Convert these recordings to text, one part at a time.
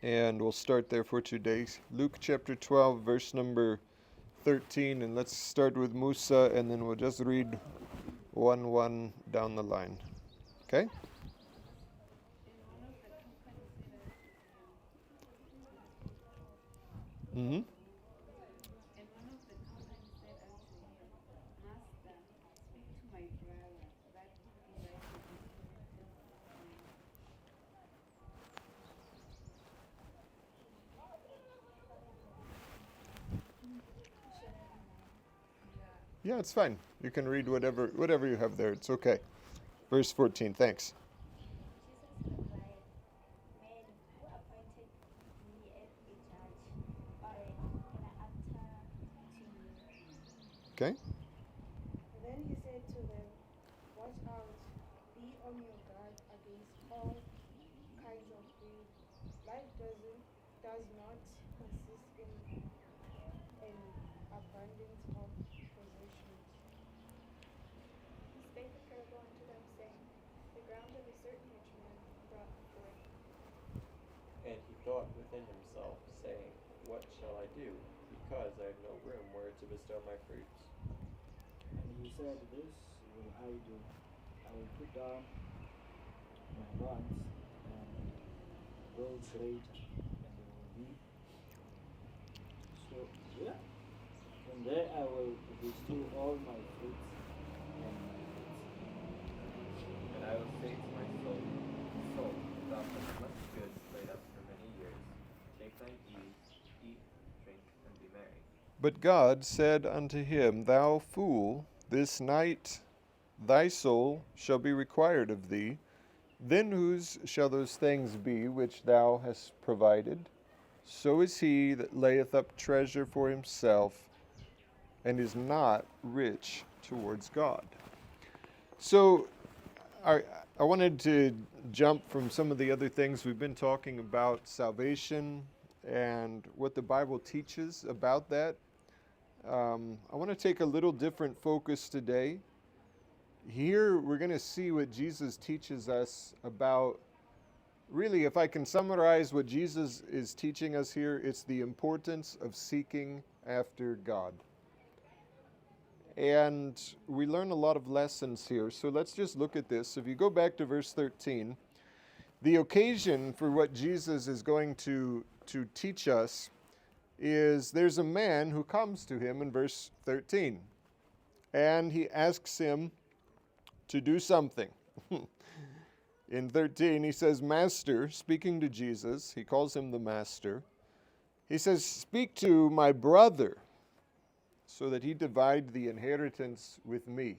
And we'll start there for today. Luke chapter 12, verse number 13. And let's start with Musa, and then we'll just read 1 down the line. Okay? Mm-hmm. Yeah, it's fine. You can read whatever you have there. It's okay. Verse 14. Thanks. Okay? And he thought within himself, saying, What shall I do? Because I have no room where to bestow my fruits. And he said, This will I do. I will put down my barns and build greater, and they will be so yeah. And there I will bestow all my fruits and my goods. And I will say to my soul, Soul, thou hast much goods laid up for many years. Take thine ease, eat, drink, and be merry. But God said unto him, Thou fool, this night thy soul shall be required of thee. Then whose shall those things be which thou hast provided? So is he that layeth up treasure for himself, and is not rich towards God. So I wanted to jump from some of the other things we've been talking about, salvation and what the Bible teaches about that. I want to take a little different focus today. Here we're going to see what Jesus teaches us about. Really, if I can summarize what Jesus is teaching us here, it's the importance of seeking after God. And we learn a lot of lessons here. So let's just look at this. If you go back to verse 13, the occasion for what Jesus is going to teach us is there's a man who comes to him in verse 13. And he asks him to do something. In 13, he says, Master, speaking to Jesus, he calls him the Master. He says, Speak to my brother so that he divide the inheritance with me.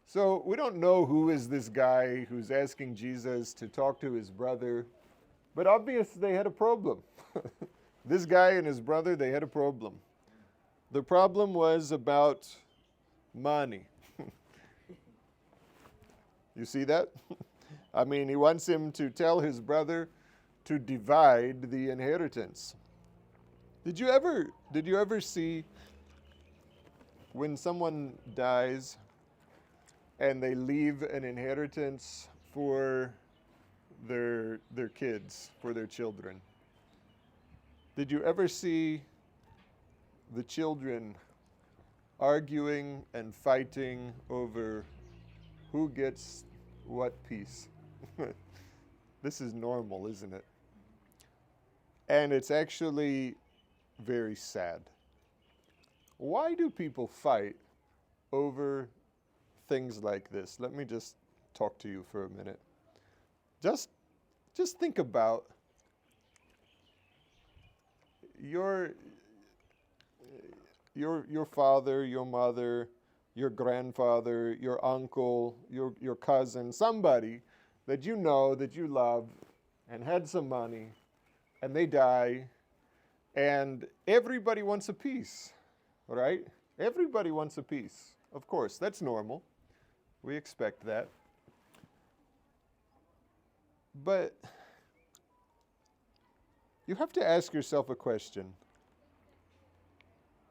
So we don't know who is this guy who's asking Jesus to talk to his brother, but obviously they had a problem. This guy and his brother, they had a problem. The problem was about money. You see that? I mean, he wants him to tell his brother to divide the inheritance. Did you ever see when someone dies and they leave an inheritance for their kids, for their children? Did you ever see the children arguing and fighting over who gets what piece? This is normal, isn't it? And it's actually very sad. Why do people fight over things like this? Let me just talk to you for a minute. Just think about your father, your mother, your grandfather, your uncle, your cousin, somebody that you know, that you love, and had some money, and they die, and everybody wants a piece, right? Everybody wants a piece. Of course, that's normal. We expect that. But you have to ask yourself a question.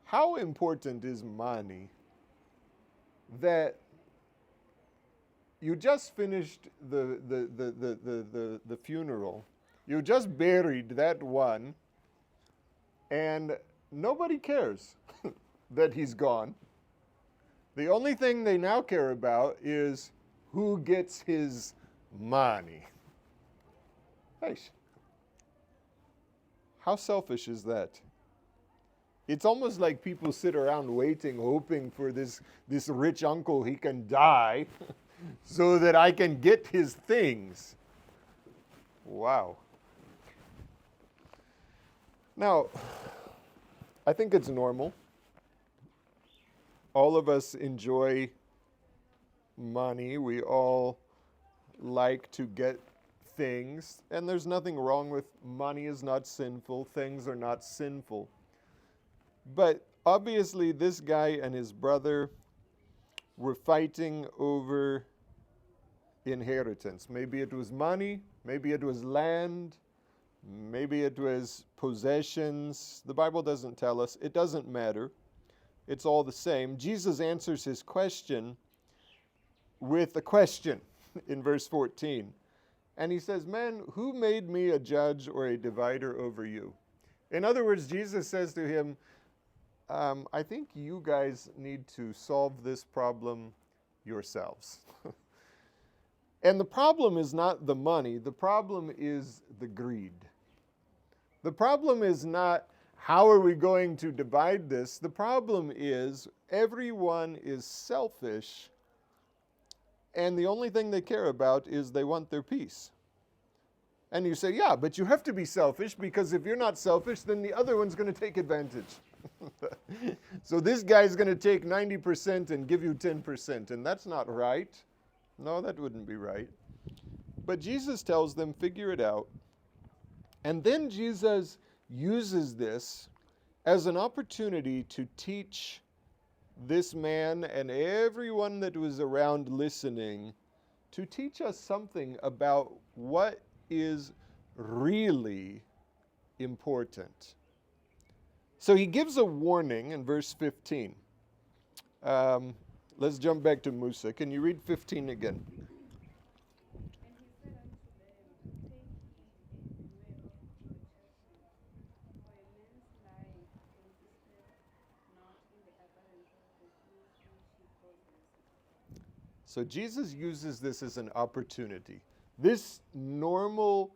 How important is money that you just finished the funeral. You just buried that one, and nobody cares that he's gone. The only thing they now care about is who gets his money. Hey, how selfish is that? It's almost like people sit around waiting, hoping for this rich uncle, he can die so that I can get his things. Wow. Now, I think it's normal. All of us enjoy money. We all like to get things, and there's nothing wrong with money is not sinful. Things are not sinful. But obviously, this guy and his brother were fighting over inheritance. Maybe it was money, maybe it was land, maybe it was possessions. The Bible doesn't tell us. It doesn't matter. It's all the same. Jesus answers his question with a question in verse 14. And he says, "Man, who made me a judge or a divider over you?" In other words, Jesus says to him, I think you guys need to solve this problem yourselves. And the problem is not the money. The problem is the greed. The problem is not how are we going to divide this. The problem is everyone is selfish, and the only thing they care about is they want their peace. And you say, yeah, but you have to be selfish, because if you're not selfish, then the other one's going to take advantage. So this guy's going to take 90% and give you 10%, and that's not right. No, that wouldn't be right. But Jesus tells them, figure it out. And then Jesus uses this as an opportunity to teach this man and everyone that was around listening, to teach us something about what is really important. So he gives a warning in verse 15. Let's jump back to Musa. Can you read 15 again? So Jesus uses this as an opportunity. This normal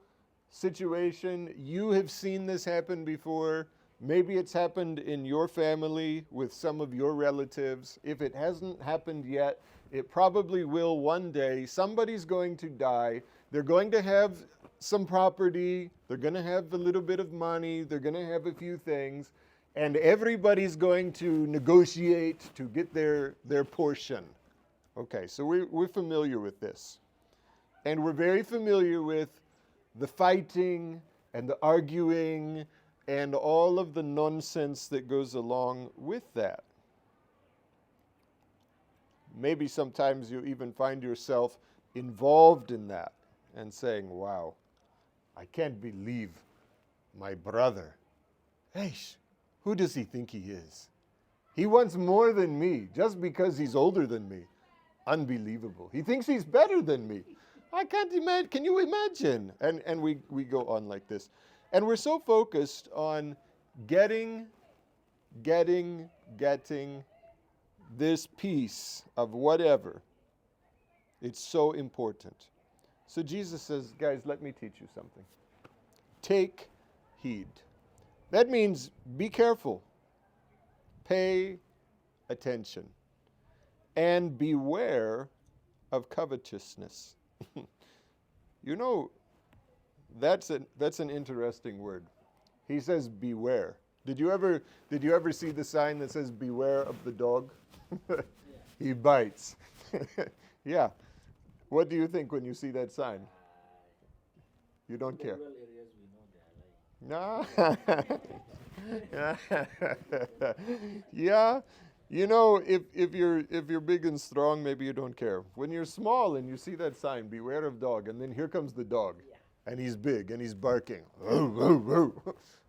situation, you have seen this happen before. Maybe it's happened in your family with some of your relatives. If it hasn't happened yet, it probably will one day. Somebody's going to die. They're going to have some property. They're going to have a little bit of money. They're going to have a few things. And everybody's going to negotiate to get their portion. Okay, so we're familiar with this. And we're very familiar with the fighting and the arguing and all of the nonsense that goes along with that. Maybe sometimes you even find yourself involved in that and saying, wow, I can't believe my brother. Hey, who does he think he is? He wants more than me just because he's older than me. Unbelievable. He thinks he's better than me. I can't imagine. Can you imagine? And we go on like this. And we're so focused on getting this piece of whatever. It's so important. So Jesus says, guys, let me teach you something. Take heed. That means be careful. Pay attention. And beware of covetousness. You know, that's an interesting word. He says beware. Did you ever see the sign that says beware of the dog? He bites. Yeah. What do you think when you see that sign? You don't care. No. Yeah. You know, if you're big and strong, maybe you don't care. When you're small and you see that sign, beware of dog, and then here comes the dog, and he's big and he's barking,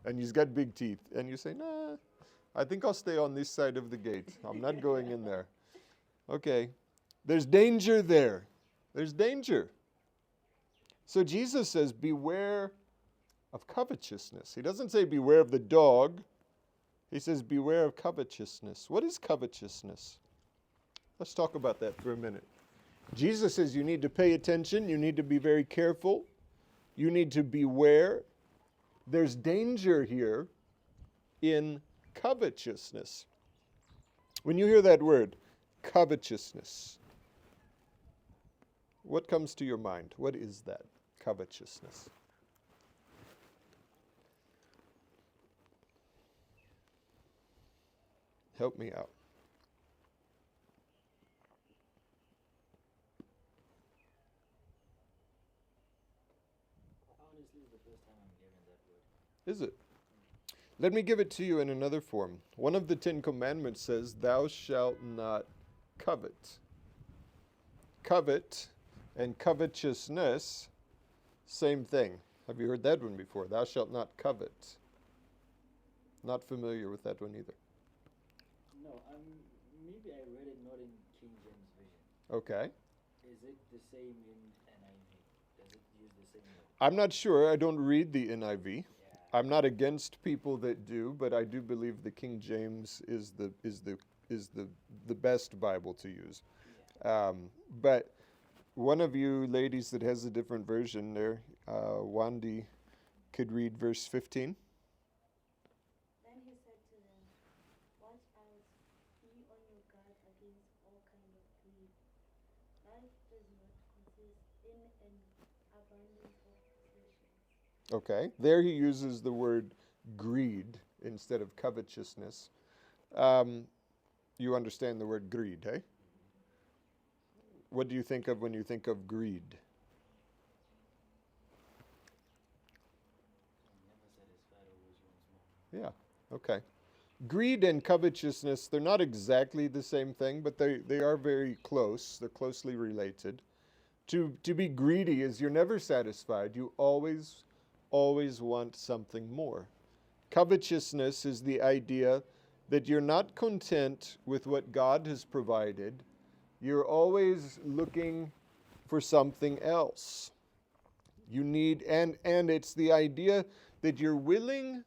and he's got big teeth, and you say, nah, I think I'll stay on this side of the gate. I'm not going in there. Okay, there's danger there. There's danger. So Jesus says, beware of covetousness. He doesn't say beware of the dog. He says beware of covetousness. What is covetousness? Let's talk about that for a minute. Jesus says you need to pay attention. You need to be very careful. You need to beware. There's danger here in covetousness. When you hear that word, covetousness, what comes to your mind? What is that? Covetousness. Help me out. Honestly, it's the first time I'm hearing that word. Is it? Let me give it to you in another form. One of the 10 Commandments says, thou shalt not covet. Covet and covetousness, same thing. Have you heard that one before? Thou shalt not covet. Not familiar with that one either. No, maybe I read it not in King James Version. Okay. Is it the same in NIV? Does it use the same word? I'm not sure. I don't read the NIV. Yeah. I'm not against people that do, but I do believe the King James is the best Bible to use. But one of you ladies that has a different version there, Wandi, could read verse 15. Then he said to them, watch out, be on your guard against all kind of greed. Life does not consist in an abundance of possessions. Okay, there he uses the word greed instead of covetousness. You understand the word greed, eh? What do you think of when you think of greed? Never satisfied, always wants more. Yeah, okay. Greed and covetousness, they're not exactly the same thing, but they are very close. They're closely related. To be greedy is you're never satisfied. You always want something more. Covetousness is the idea that you're not content with what God has provided. You're always looking for something else. You need, and it's the idea that you're willing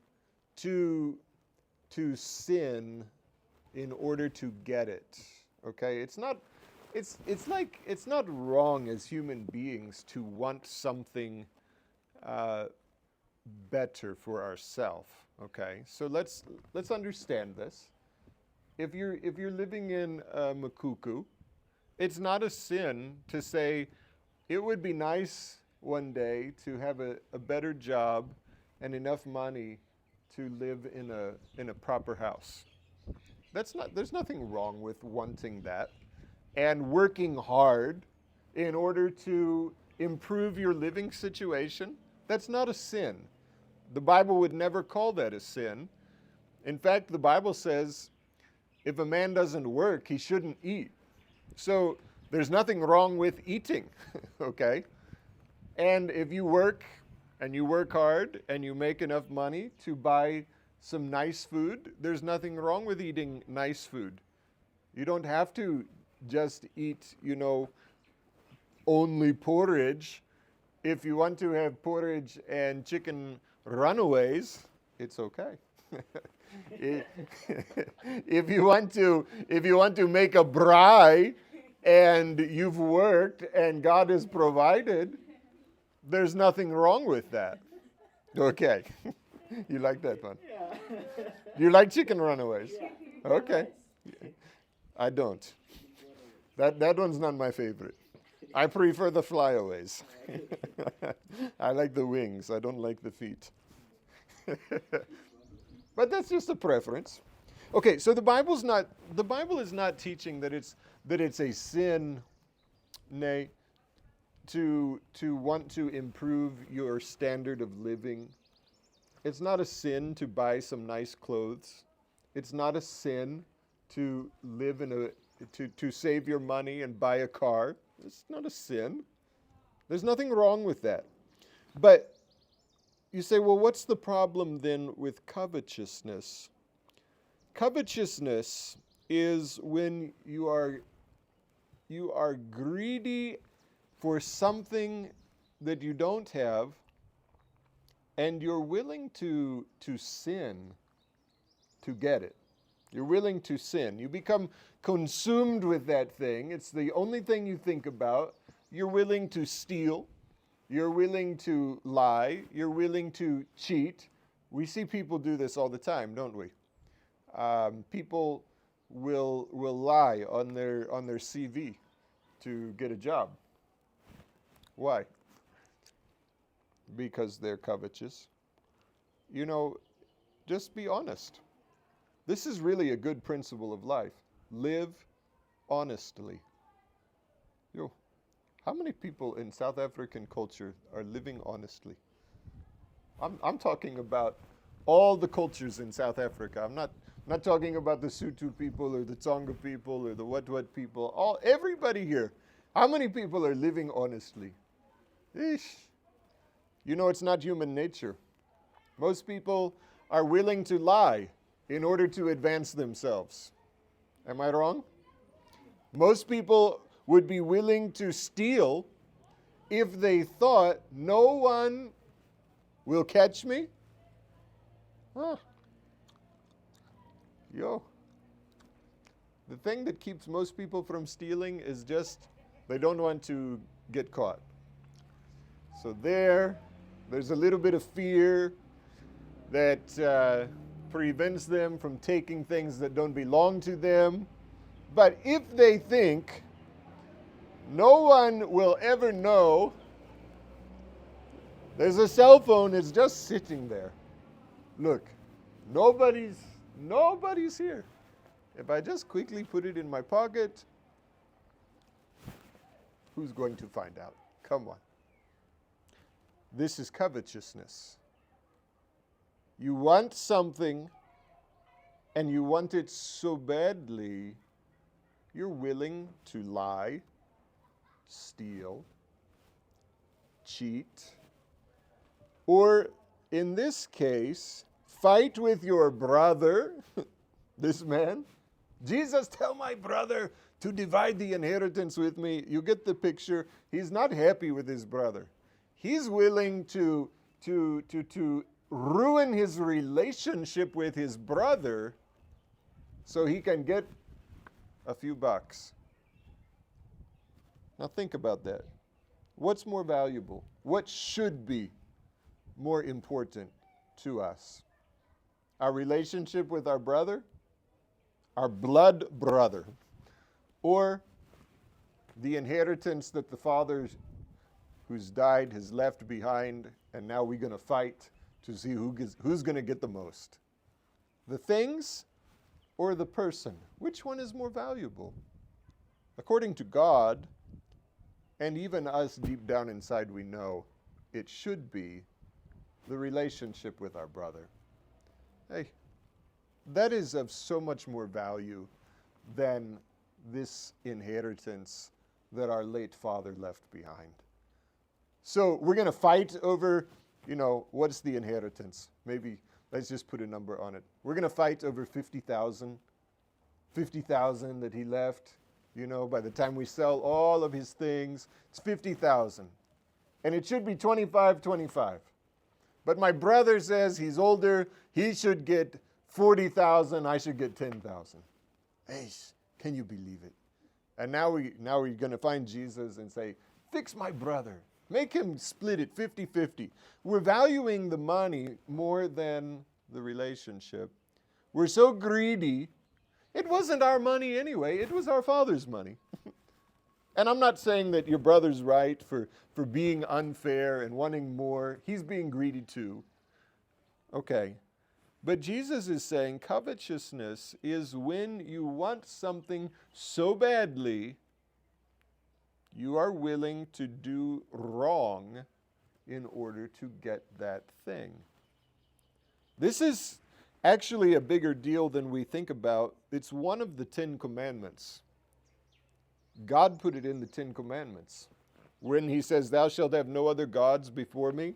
to sin in order to get it. Okay? It's not wrong as human beings to want something better for ourselves. Okay? So let's understand this. If you're living in Makuku, it's not a sin to say, it would be nice one day to have a better job and enough money to live in a proper house. There's nothing wrong with wanting that and working hard in order to improve your living situation. That's not a sin. The Bible would never call that a sin. In fact, the Bible says if a man doesn't work, he shouldn't eat. So there's nothing wrong with eating, okay? And if you work and you work hard and you make enough money to buy some nice food, there's nothing wrong with eating nice food. You don't have to just eat, only porridge. If you want to have porridge and chicken runaways, it's okay. If you want to make a braai and you've worked and God has provided, there's nothing wrong with that. Okay. You like that one? Yeah. You like chicken runaways? Yeah. Okay. I don't. That one's not my favorite. I prefer the flyaways. I like the wings. I don't like the feet. But that's just a preference. Okay, so the Bible is not teaching that it's a sin, nay, to want to improve your standard of living. It's not a sin to buy some nice clothes. It's not a sin to live to save your money and buy a car. It's not a sin. There's nothing wrong with that. But you say, well, what's the problem then with covetousness? Covetousness is when you are greedy for something that you don't have, and you're willing to sin to get it. You're willing to sin. You become consumed with that thing. It's the only thing you think about. You're willing to steal. You're willing to lie. You're willing to cheat. We see people do this all the time, don't we? People will lie on their CV to get a job. Why? Because they're covetous. You know, just be honest. This is really a good principle of life. Live honestly. Yo, how many people in South African culture are living honestly? I'm talking about all the cultures in South Africa. I'm not talking about the Sotho people or the Tsonga people or the what people. Everybody here. How many people are living honestly? Eesh. You know, it's not human nature. Most people are willing to lie in order to advance themselves. Am I wrong? Most people would be willing to steal if they thought no one will catch me. Huh. Yo. The thing that keeps most people from stealing is just they don't want to get caught. So there's a little bit of fear that prevents them from taking things that don't belong to them. But if they think no one will ever know, there's a cell phone that's just sitting there. Look, nobody's here. If I just quickly put it in my pocket, who's going to find out? Come on. This is covetousness. You want something, and you want it so badly, you're willing to lie, steal, cheat, or in this case, fight with your brother, this man. Jesus, tell my brother to divide the inheritance with me. You get the picture. He's not happy with his brother. He's willing to ruin his relationship with his brother so he can get a few bucks. Now think about that. What's more valuable? What should be more important to us? Our relationship with our brother, our blood brother, or the inheritance that the father who's died has left behind, and now we're going to fight to see who's going to get the most? The things or the person? Which one is more valuable? According to God, and even us deep down inside we know, it should be the relationship with our brother. Hey, that is of so much more value than this inheritance that our late father left behind. So we're going to fight over, what's the inheritance? Maybe let's just put a number on it. We're going to fight over 50,000 that he left. By the time we sell all of his things, it's 50,000. And it should be 25. But my brother says he's older, he should get 40,000, I should get 10,000. Hey, can you believe it? And now we're going to find Jesus and say, fix my brother. Make him split it 50-50. We're valuing the money more than the relationship. We're so greedy. It wasn't our money anyway. It was our Father's money. And I'm not saying that your brother's right for being unfair and wanting more. He's being greedy too. Okay. But Jesus is saying covetousness is when you want something so badly, you are willing to do wrong in order to get that thing. This is actually a bigger deal than we think about. It's one of the 10 commandments. God put it in the 10 commandments. When he says, thou shalt have no other gods before me,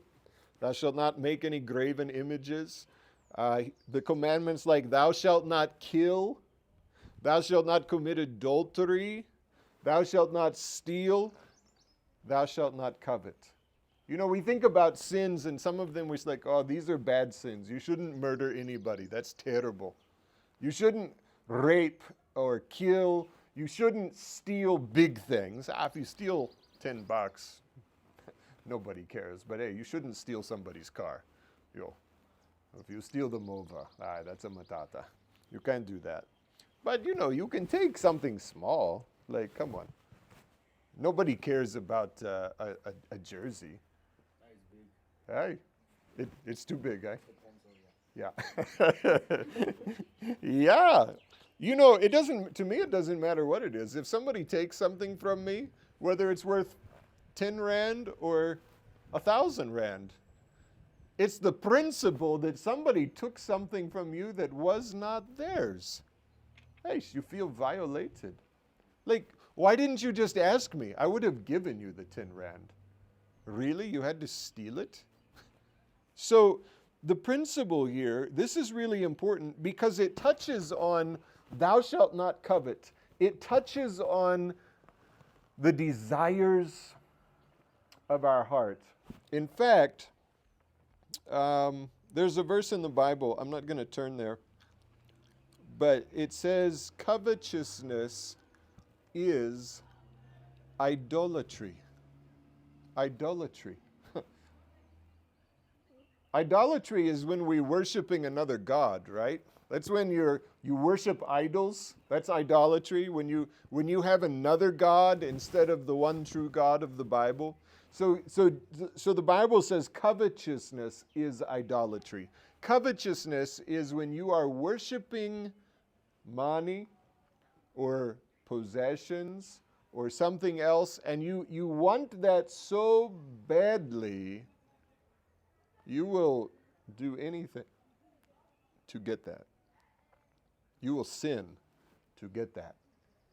thou shalt not make any graven images. The commandments like thou shalt not kill, thou shalt not commit adultery, thou shalt not steal. thou shalt not covet. You know, we think about sins, and some of them we're like, oh, these are bad sins. You shouldn't murder anybody. That's terrible. You shouldn't rape or kill. You shouldn't steal big things. If you steal $10, nobody cares. But hey, you shouldn't steal somebody's car. Yo, if you steal the Mova, that's a matata. You can't do that. But you know, you can take something small. Like, come on. Nobody cares about a jersey. That is big. Hey, it's too big, eh? The pencil, Yeah. yeah. Yeah. You know, to me, it doesn't matter what it is. If somebody takes something from me, whether it's worth 10 Rand or 1,000 Rand, it's the principle that somebody took something from you that was not theirs. Hey, you feel violated. Like, why didn't you just ask me? I would have given you the 10 Rand. Really? You had to steal it? So, the principle here, this is really important because it touches on thou shalt not covet. It touches on the desires of our heart. In fact, there's a verse in the Bible, I'm not going to turn there, but it says covetousness is idolatry. Idolatry. Idolatry is when we're worshiping another god, right? That's when you worship idols. That's idolatry. When you have another god instead of the one true God of the Bible. So the Bible says covetousness is idolatry. Covetousness is when you are worshiping money or possessions or something else, and you want that so badly, you will do anything to get that. You will sin to get that.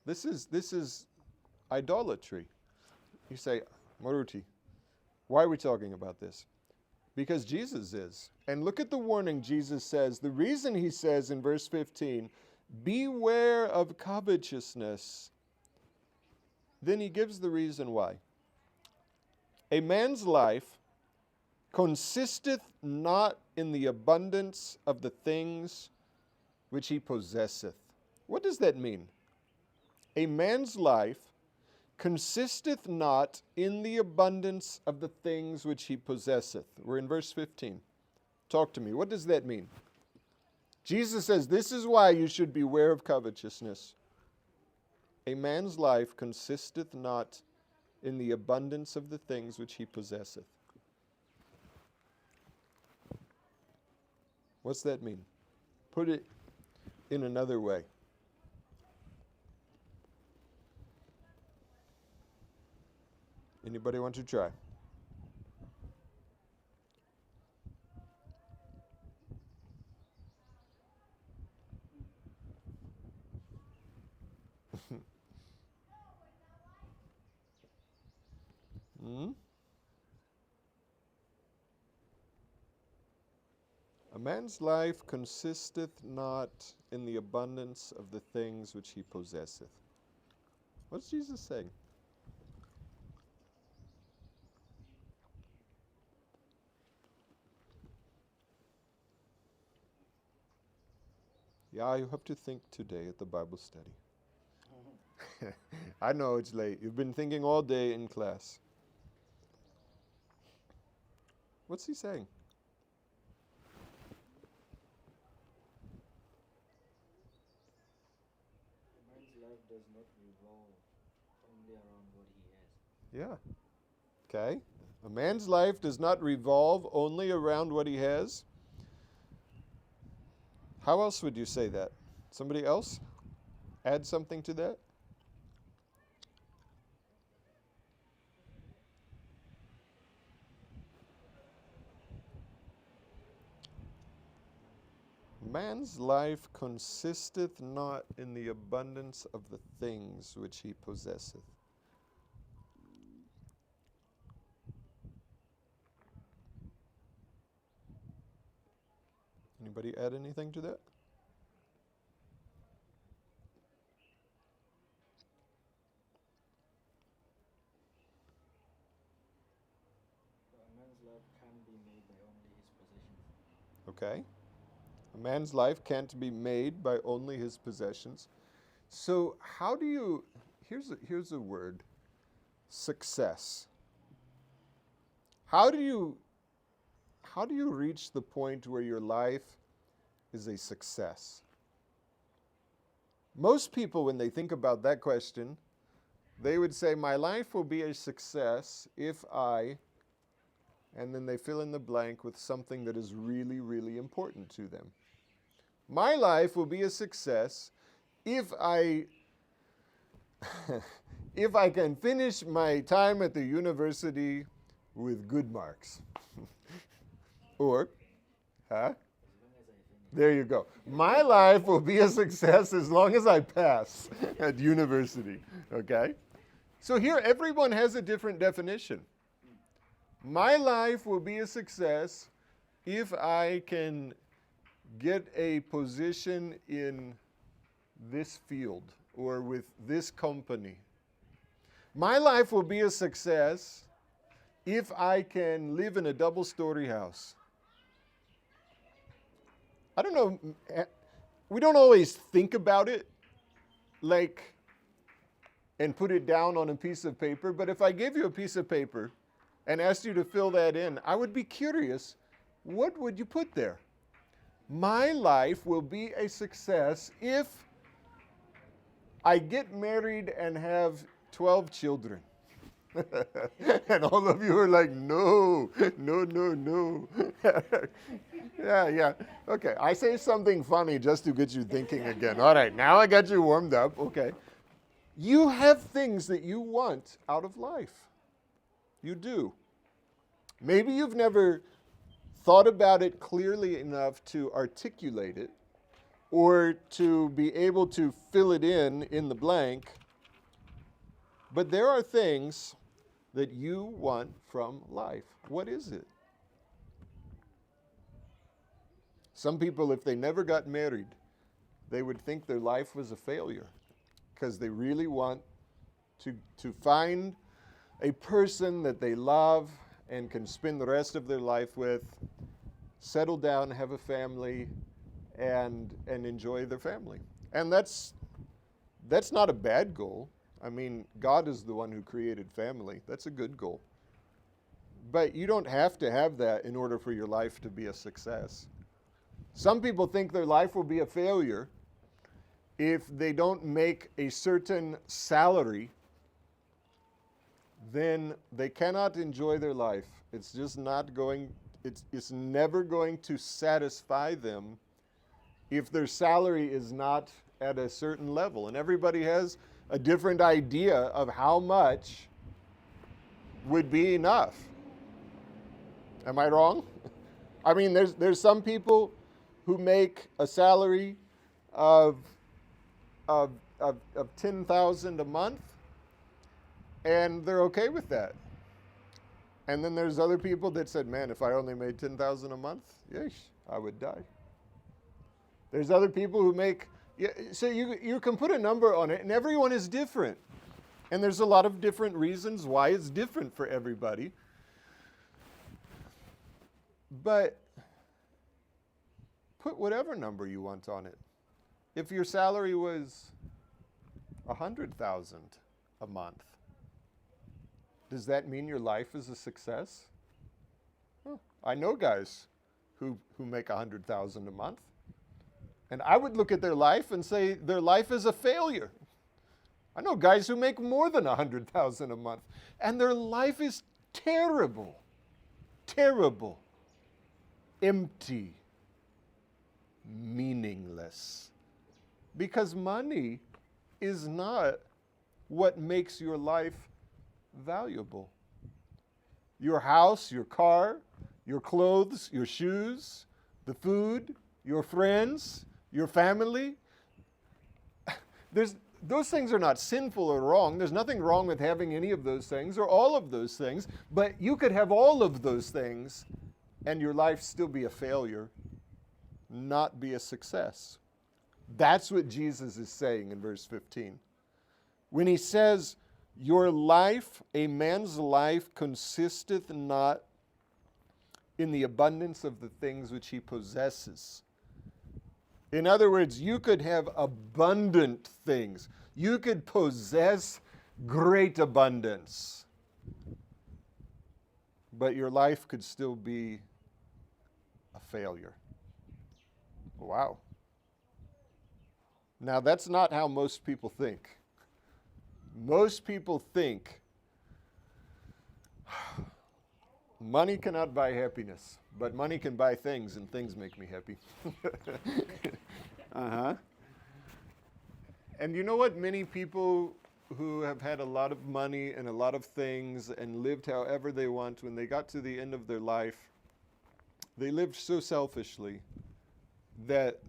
This is idolatry. You say, Maruti, why are we talking about this? Because Jesus is. And look at the warning Jesus says. The reason he says in verse 15, beware of covetousness. Then he gives the reason why. A man's life consisteth not in the abundance of the things which he possesseth. What does that mean? A man's life consisteth not in the abundance of the things which he possesseth. We're in verse 15. Talk to me. What does that mean? Jesus says, this is why you should beware of covetousness. A man's life consisteth not in the abundance of the things which he possesseth. What's that mean? Put it in another way. Anybody want to try? A man's life consisteth not in the abundance of the things which he possesseth. What's Jesus saying? Yeah, you have to think today at the Bible study. I know it's late. You've been thinking all day in class. What's he saying? A man's life does not revolve only around what he has. Yeah. Okay. A man's life does not revolve only around what he has. How else would you say that? Somebody else? Add something to that? Man's life consisteth not in the abundance of the things which he possesseth. Anybody add anything to that? Okay? A man's life can't be made by only his possessions. So how do you, here's a word, success. How do you reach the point where your life is a success? Most people, when they think about that question, they would say, my life will be a success if I, and then they fill in the blank with something that is really, really important to them. My life will be a success if I if I can finish my time at the university with good marks. Or, huh? There you go. My life will be a success as long as I pass at university. Okay? So here, everyone has a different definition. My life will be a success if I can get a position in this field or with this company. My life will be a success if I can live in a double-story house. I don't know, we don't always think about it like and put it down on a piece of paper, but if I gave you a piece of paper and asked you to fill that in, I would be curious, what would you put there? My life will be a success if I get married and have 12 children. And all of you are like, no. Yeah. Okay, I say something funny just to get you thinking again. All right, now I got you warmed up. Okay. You have things that you want out of life. You do. Maybe you've never thought about it clearly enough to articulate it or to be able to fill it in the blank. But there are things that you want from life. What is it? Some people, if they never got married, they would think their life was a failure because they really want to find a person that they love and can spend the rest of their life with, settle down, have a family, and enjoy their family. And that's not a bad goal. I mean, God is the one who created family. That's a good goal. But you don't have to have that in order for your life to be a success. Some people think their life will be a failure if they don't make a certain salary. Then they cannot enjoy their life. It's just not going, it's never going to satisfy them if their salary is not at a certain level. And everybody has a different idea of how much would be enough. Am I wrong? I mean, there's some people who make a salary of $10,000 a month, and they're okay with that. And then there's other people that said, man, if I only made $10,000 a month, yeesh, I would die. There's other people who make, so you can put a number on it, and everyone is different. And there's a lot of different reasons why it's different for everybody. But put whatever number you want on it. If your salary was $100,000 a month, does that mean your life is a success? I know guys who make $100,000 a month. And I would look at their life and say their life is a failure. I know guys who make more than $100,000 a month, and their life is terrible, terrible, empty, meaningless. Because money is not what makes your life valuable. Your house, your car, your clothes, your shoes, the food, your friends, your family. Those things are not sinful or wrong. There's nothing wrong with having any of those things or all of those things. But you could have all of those things and your life still be a failure, not be a success. That's what Jesus is saying in verse 15. When he says, your life, a man's life, consisteth not in the abundance of the things which he possesses. In other words, you could have abundant things. You could possess great abundance. But your life could still be a failure. Wow. Now, that's not how most people think. Most people think money cannot buy happiness, but money can buy things, and things make me happy. And you know what? Many people who have had a lot of money and a lot of things and lived however they want, when they got to the end of their life, they lived so selfishly that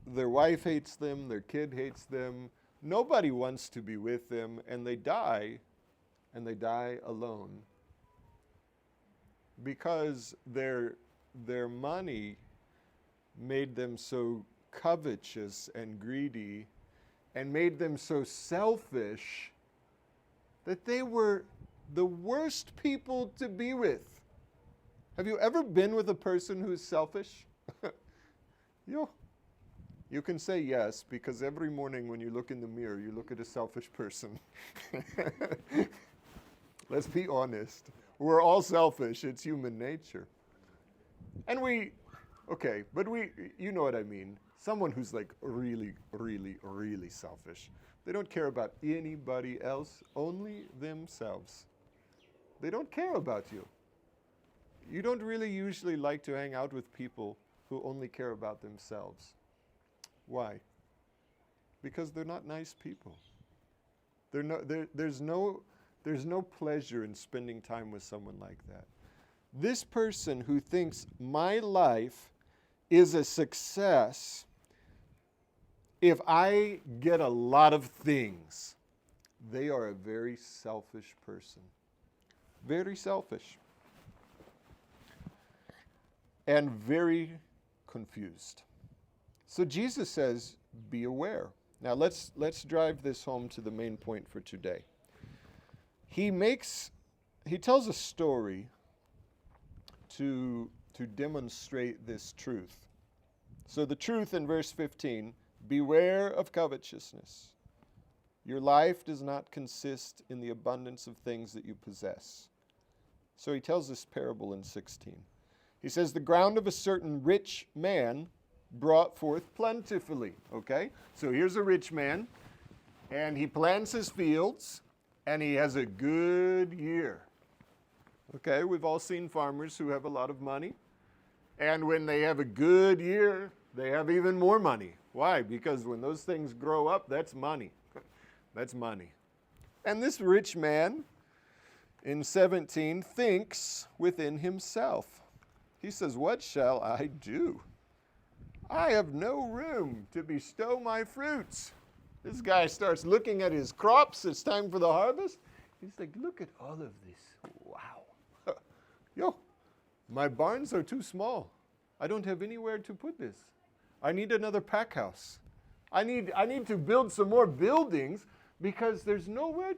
their wife hates them, their kid hates them, nobody wants to be with them, and they die alone because their money made them so covetous and greedy and made them so selfish that they were the worst people to be with. Have you ever been with a person who is selfish? You can say yes, because every morning when you look in the mirror, you look at a selfish person. Let's be honest. We're all selfish. It's human nature. And you know what I mean. Someone who's like really, really, really selfish. They don't care about anybody else, only themselves. They don't care about you. You don't really usually like to hang out with people who only care about themselves. Why? Because they're not nice people. There's no pleasure in spending time with someone like that. This person who thinks my life is a success if I get a lot of things, they are a very selfish person. Very selfish. And very confused. So Jesus says, be aware. Now let's drive this home to the main point for today. He tells a story to demonstrate this truth. So the truth in verse 15, beware of covetousness. Your life does not consist in the abundance of things that you possess. So he tells this parable in 16. He says, the ground of a certain rich man brought forth plentifully. Okay? So here's a rich man, and he plants his fields, and he has a good year. Okay? We've all seen farmers who have a lot of money, and when they have a good year, they have even more money. Why? Because when those things grow up, that's money. That's money. And this rich man, in 17, thinks within himself. He says, what shall I do? I have no room to bestow my fruits. This guy starts looking at his crops. It's time for the harvest. He's like, look at all of this. Wow. Yo, my barns are too small. I don't have anywhere to put this. I need another pack house. I need to build some more buildings because there's nowhere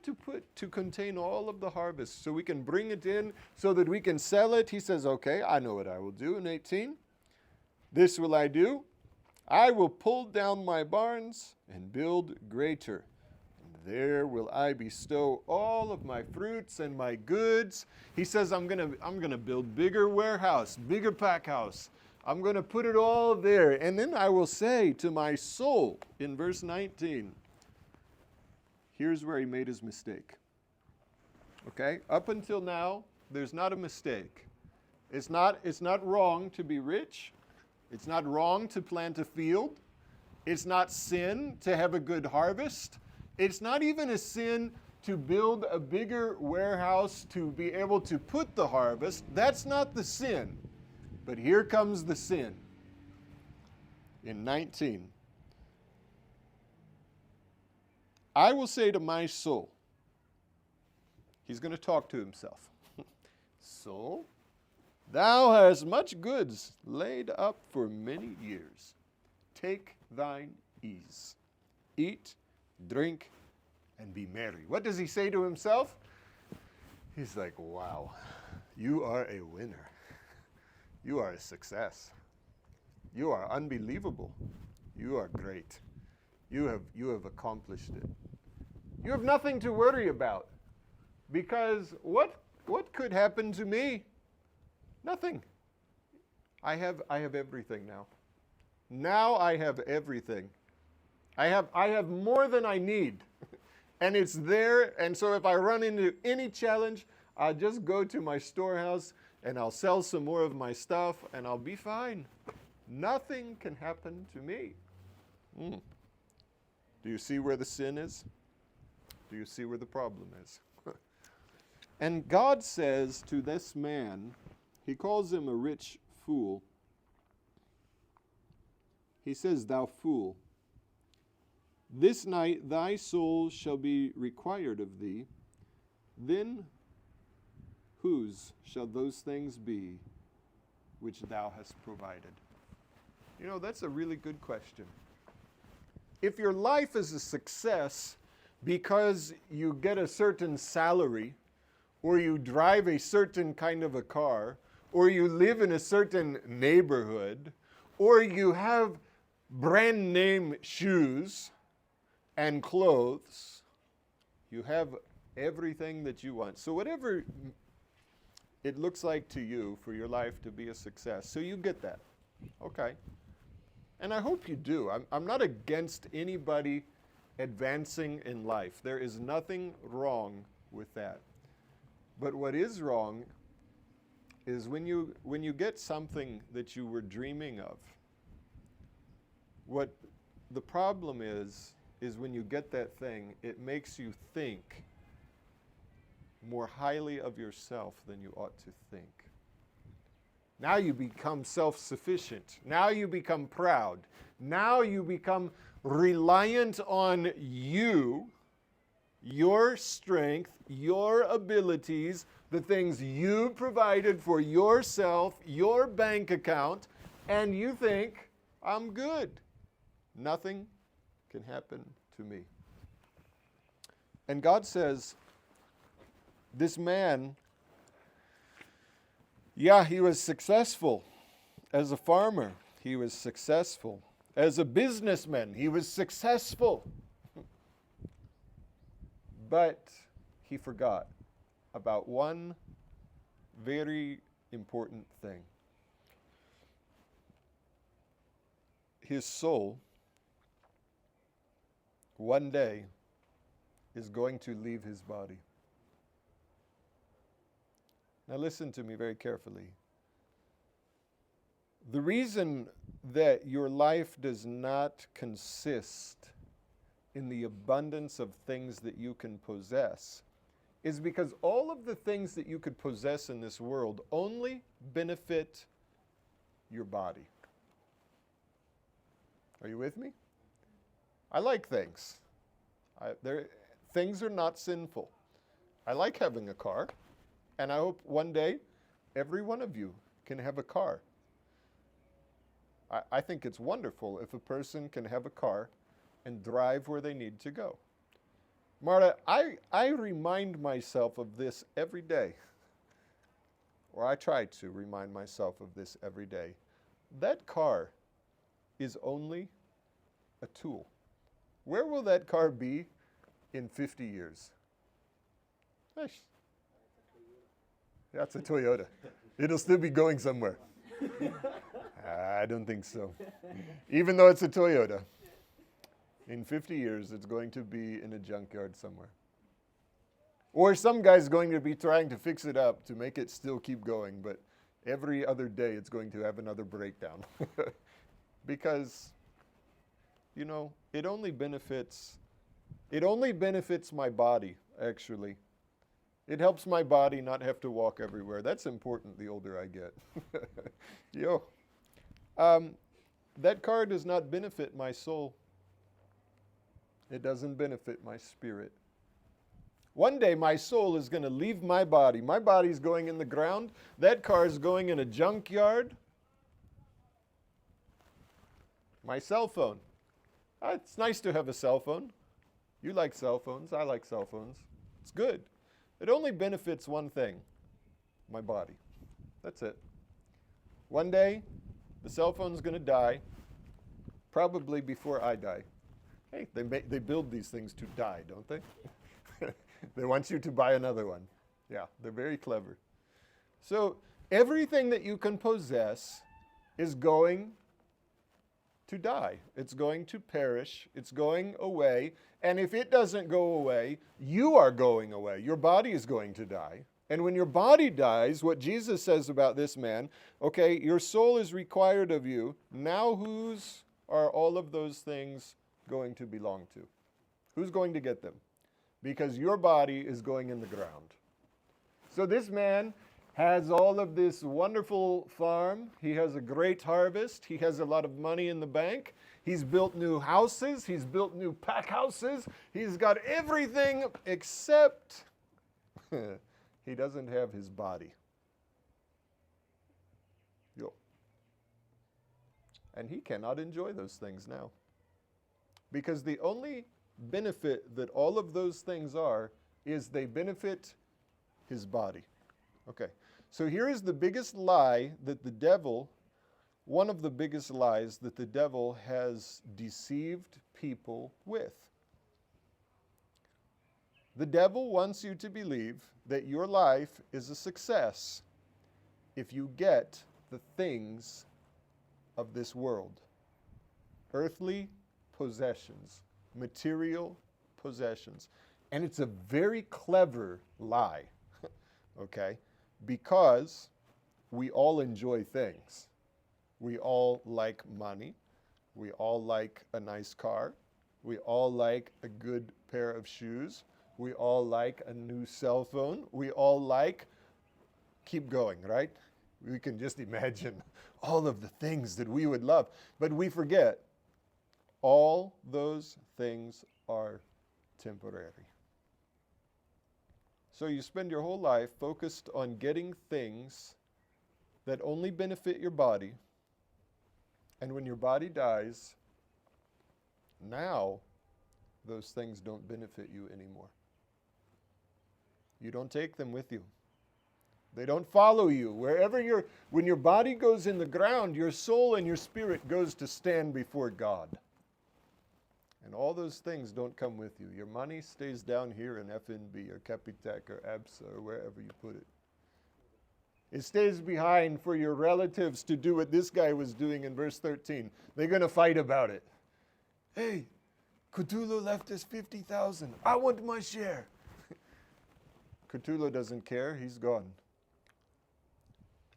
to contain all of the harvest. So we can bring it in so that we can sell it. He says, okay, I know what I will do in 18. This will I do. I will pull down my barns and build greater. And there will I bestow all of my fruits and my goods. He says, I'm gonna build bigger warehouse, bigger pack house. I'm going to put it all there. And then I will say to my soul, in verse 19, here's where he made his mistake. Okay? Up until now, there's not a mistake. It's not wrong to be rich. It's not wrong to plant a field. It's not sin to have a good harvest. It's not even a sin to build a bigger warehouse to be able to put the harvest. That's not the sin. But here comes the sin. In 19, I will say to my soul, he's going to talk to himself. Soul, thou hast much goods laid up for many years. Take thine ease. Eat, drink, and be merry. What does he say to himself? He's like, wow, you are a winner. you are a success. You are unbelievable. You are great. You have accomplished it. You have nothing to worry about, because what could happen to me? Nothing. I have everything now. Now I have everything. I have more than I need. And it's there, and so if I run into any challenge, I'll just go to my storehouse and I'll sell some more of my stuff and I'll be fine. Nothing can happen to me. Do you see where the sin is? Do you see where the problem is? And God says to this man, he calls him a rich fool. He says, "Thou fool, this night thy soul shall be required of thee. Then whose shall those things be which thou hast provided?" You know, that's a really good question. If your life is a success because you get a certain salary, or you drive a certain kind of a car, or you live in a certain neighborhood, or you have brand name shoes and clothes, you have everything that you want. So whatever it looks like to you for your life to be a success, so you get that. Okay. And I hope you do. I'm not against anybody advancing in life. There is nothing wrong with that. But what is wrong is when you get something that you were dreaming of. What the problem is when you get that thing, it makes you think more highly of yourself than you ought to think. Now you become self-sufficient. Now you become proud. Now you become reliant on you, your strength, your abilities, the things you provided for yourself, your bank account, and you think, I'm good. Nothing can happen to me. And God says, this man, yeah, he was successful as a farmer. He was successful as a businessman. He was successful. But he forgot about one very important thing. His soul, one day, is going to leave his body. Now listen to me very carefully. The reason that your life does not consist in the abundance of things that you can possess is because all of the things that you could possess in this world only benefit your body. Are you with me? I like things. Things are not sinful. I like having a car, and I hope one day every one of you can have a car. I think it's wonderful if a person can have a car and drive where they need to go. Marta, I remind myself of this every day, or I try to remind myself of this every day. That car is only a tool. Where will that car be in 50 years? That's a Toyota. It'll still be going somewhere. I don't think so. Even though it's a Toyota, in 50 years, it's going to be in a junkyard somewhere. Or some guy's going to be trying to fix it up to make it still keep going, but every other day it's going to have another breakdown. Because, you know, it only benefits my body, actually. It helps my body not have to walk everywhere. That's important the older I get. That car does not benefit my soul. It doesn't benefit my spirit. One day my soul is going to leave my body. My body's going in the ground. That car is going in a junkyard. My cell phone. It's nice to have a cell phone. You like cell phones. I like cell phones. It's good. It only benefits one thing, my body. That's it. One day, the cell phone's going to die, probably before I die. Hey, they build these things to die, don't they? They want you to buy another one. Yeah, they're very clever. So everything that you can possess is going to die. It's going to perish. It's going away. And if it doesn't go away, you are going away. Your body is going to die. And when your body dies, what Jesus says about this man, okay, your soul is required of you. Now whose are all of those things going to belong to? Who's going to get them? Because your body is going in the ground. So this man has all of this wonderful farm. He has a great harvest. He has a lot of money in the bank. He's built new houses. He's built new pack houses. He's got everything except he doesn't have his body. Yo. And he cannot enjoy those things now. Because the only benefit that all of those things are is they benefit his body. Okay, so here is the biggest lie that the devil, one of the biggest lies that the devil has deceived people with. The devil wants you to believe that your life is a success if you get the things of this world. Earthly possessions, material possessions. And it's a very clever lie, okay? Because we all enjoy things. We all like money. We all like a nice car. We all like a good pair of shoes. We all like a new cell phone. We all like, keep going, right? We can just imagine all of the things that we would love. But we forget, all those things are temporary. So you spend your whole life focused on getting things that only benefit your body. And when your body dies, now those things don't benefit you anymore. You don't take them with you. They don't follow you. When your body goes in the ground, your soul and your spirit goes to stand before God. And all those things don't come with you. Your money stays down here in FNB or Capitec or ABSA or wherever you put it. It stays behind for your relatives to do what this guy was doing in verse 13. They're going to fight about it. Hey, Cthulhu left us 50,000. I want my share. Cthulhu doesn't care. He's gone.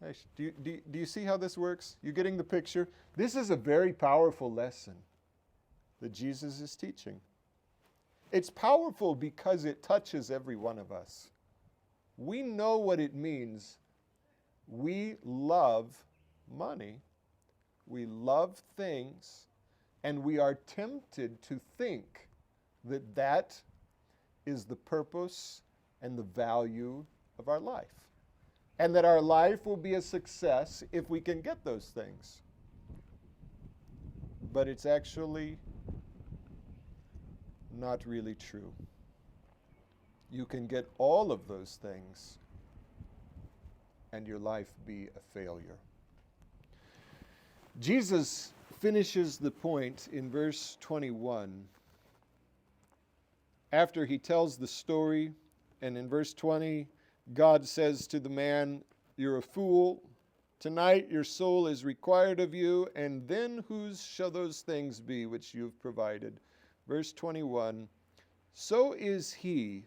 Hey, do you see how this works? You getting the picture? This is a very powerful lesson that Jesus is teaching. It's powerful because it touches every one of us. We know what it means. We love money. We love things. And we are tempted to think that that is the purpose and the value of our life. And that our life will be a success if we can get those things. But it's actually not really true. You can get all of those things and your life be a failure. Jesus finishes the point in verse 21 after he tells the story, and in verse 20, God says to the man, "You're a fool. Tonight your soul is required of you, and then whose shall those things be which you've provided?" Verse 21, "So is he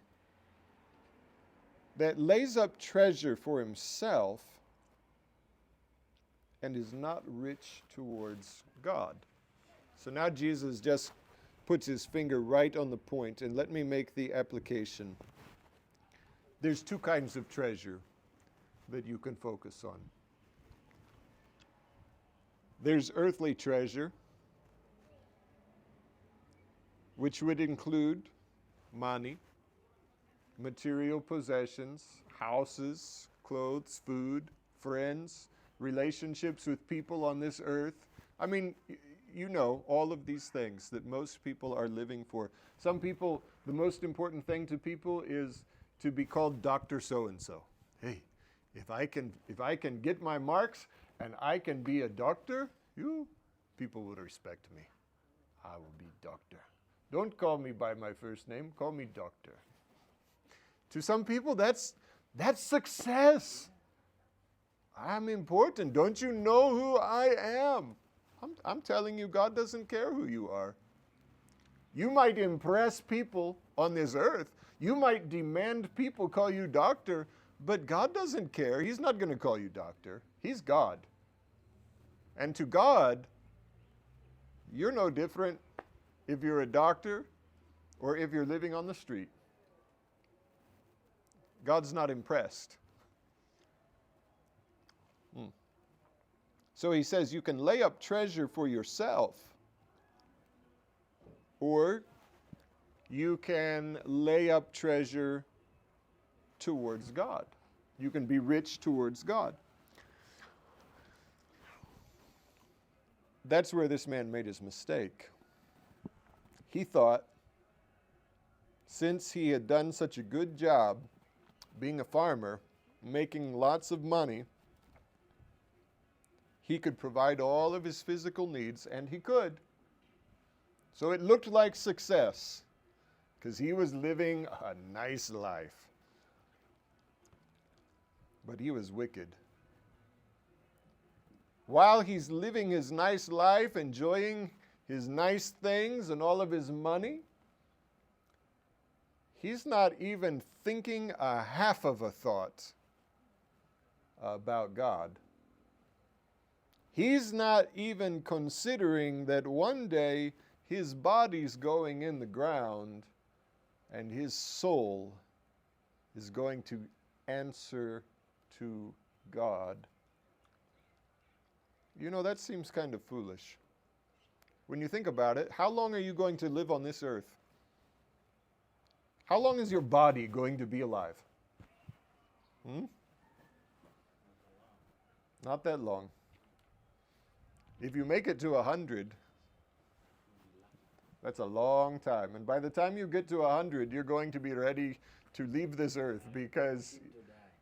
that lays up treasure for himself and is not rich towards God." So now Jesus just puts his finger right on the point, and let me make the application. There's two kinds of treasure that you can focus on. There's earthly treasure, which would include money, material possessions, houses, clothes, food, friends, relationships with people on this earth. I mean, you know, all of these things that most people are living for. Some people, the most important thing to people is to be called Dr. So-and-so. Hey, if I can get my marks, and I can be a doctor, people would respect me. I will be doctor. Don't call me by my first name, call me doctor. To some people, that's success. I'm important. Don't you know who I am? I'm telling you, God doesn't care who you are. You might impress people on this earth. You might demand people call you doctor, but God doesn't care. He's not going to call you doctor. He's God. And to God, you're no different if you're a doctor or if you're living on the street. God's not impressed. So he says you can lay up treasure for yourself, or you can lay up treasure towards God. You can be rich towards God. That's where this man made his mistake. He thought, since he had done such a good job being a farmer, making lots of money, he could provide all of his physical needs, and he could. So it looked like success, because he was living a nice life. But he was wicked. While he's living his nice life, enjoying his nice things and all of his money, he's not even thinking a half of a thought about God. He's not even considering that one day his body's going in the ground and his soul is going to answer to God. You know, that seems kind of foolish. When you think about it, how long are you going to live on this earth? How long is your body going to be alive? Not that long. If you make it to 100, that's a long time. And by the time you get to 100, you're going to be ready to leave this earth because,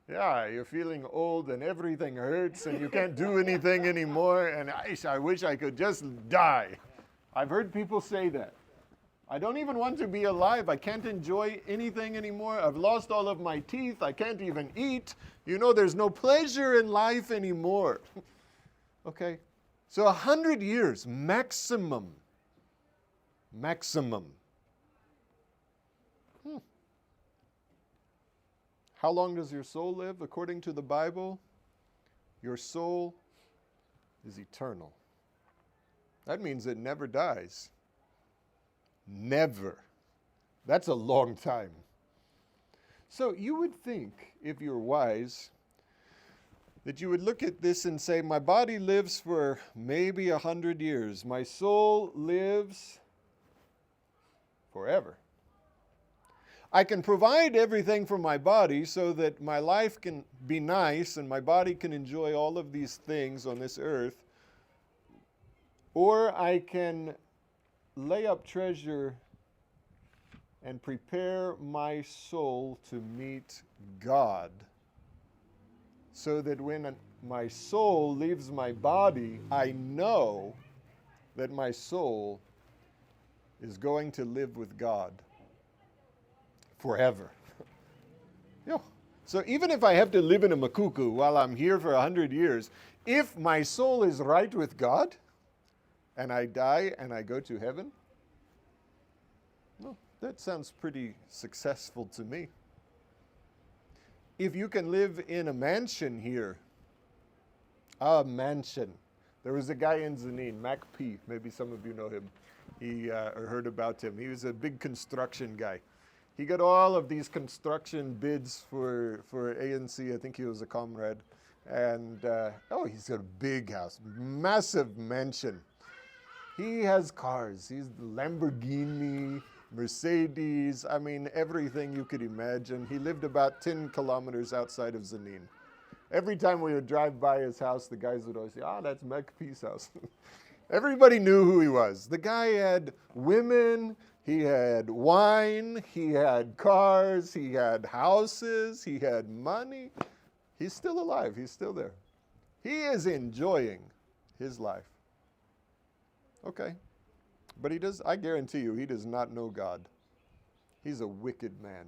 you're feeling old and everything hurts and you can't do anything anymore. And I wish I could just die. I've heard people say that. I don't even want to be alive. I can't enjoy anything anymore. I've lost all of my teeth. I can't even eat. You know, there's no pleasure in life anymore. Okay? So 100 years, maximum. Maximum. How long does your soul live? According to the Bible, your soul is eternal. That means it never dies. Never. That's a long time. So you would think, if you're wise, that you would look at this and say, my body lives for maybe 100 years. My soul lives forever. I can provide everything for my body so that my life can be nice and my body can enjoy all of these things on this earth. Or I can lay up treasure and prepare my soul to meet God, so that when my soul leaves my body, I know that my soul is going to live with God forever. So even if I have to live in a makuku while I'm here for 100 years, if my soul is right with God and I die and I go to heaven, that sounds pretty successful to me. If you can live in a mansion here, a mansion. There was a guy in Zanin, Mac P. Maybe some of you know him. Or heard about him. He was a big construction guy. He got all of these construction bids for ANC. I think he was a comrade. And, he's got a big house, massive mansion. He has cars. He's Lamborghini, Mercedes, everything you could imagine. He lived about 10 kilometers outside of Zanin. Every time we would drive by his house, the guys would always say, that's Mac P's house. Everybody knew who he was. The guy had women, he had wine, he had cars, he had houses, he had money. He's still alive. He's still there. He is enjoying his life. Okay. But I guarantee you, he does not know God. He's a wicked man.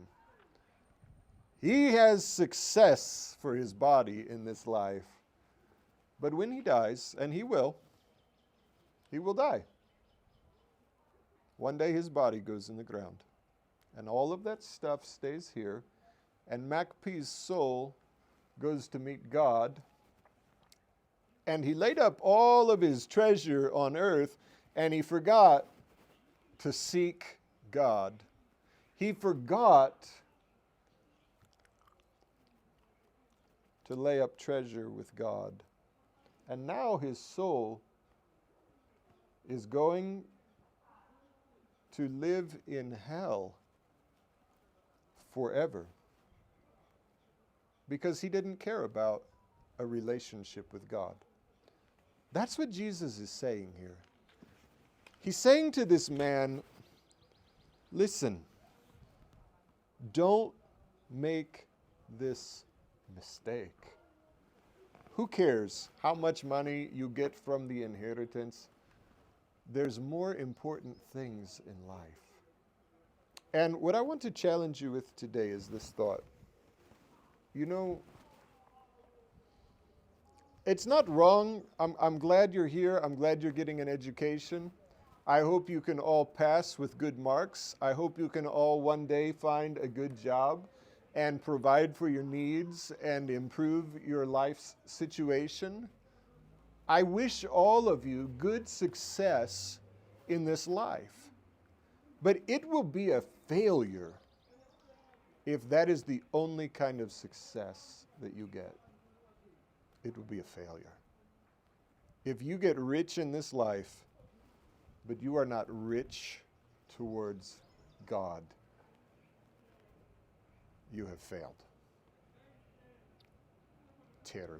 He has success for his body in this life. But when he dies, and he will die. One day his body goes in the ground. And all of that stuff stays here. And Macpea's soul goes to meet God. And he laid up all of his treasure on earth, and he forgot to seek God. He forgot to lay up treasure with God. And now his soul is going to live in hell forever because he didn't care about a relationship with God. That's what Jesus is saying here. He's saying to this man, listen, don't make this mistake. Who cares how much money you get from the inheritance? There's more important things in life. And what I want to challenge you with today is this thought. You know, it's not wrong. I'm glad you're here. I'm glad you're getting an education. I hope you can all pass with good marks. I hope you can all one day find a good job and provide for your needs and improve your life's situation. I wish all of you good success in this life. But it will be a failure if that is the only kind of success that you get. It will be a failure. If you get rich in this life, but you are not rich towards God, you have failed terribly.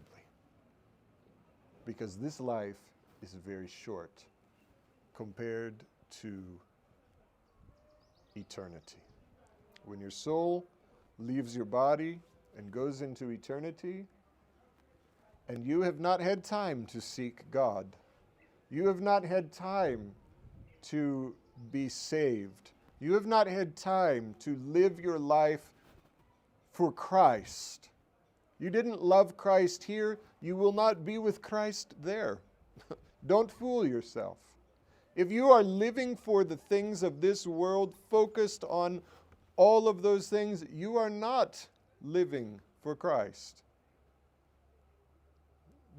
Because this life is very short compared to eternity. When your soul leaves your body and goes into eternity, and you have not had time to seek God, you have not had time to be saved, you have not had time to live your life for Christ. You didn't love Christ here, you will not be with Christ there. Don't fool yourself. If you are living for the things of this world, focused on all of those things, you are not living for Christ.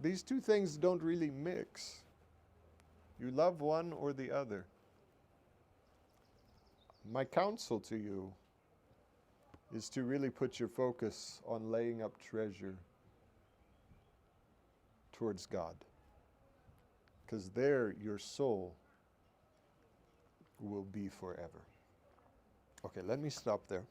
These two things don't really mix. You love one or the other. My counsel to you is to really put your focus on laying up treasure towards God. Because there your soul will be forever. Okay, let me stop there.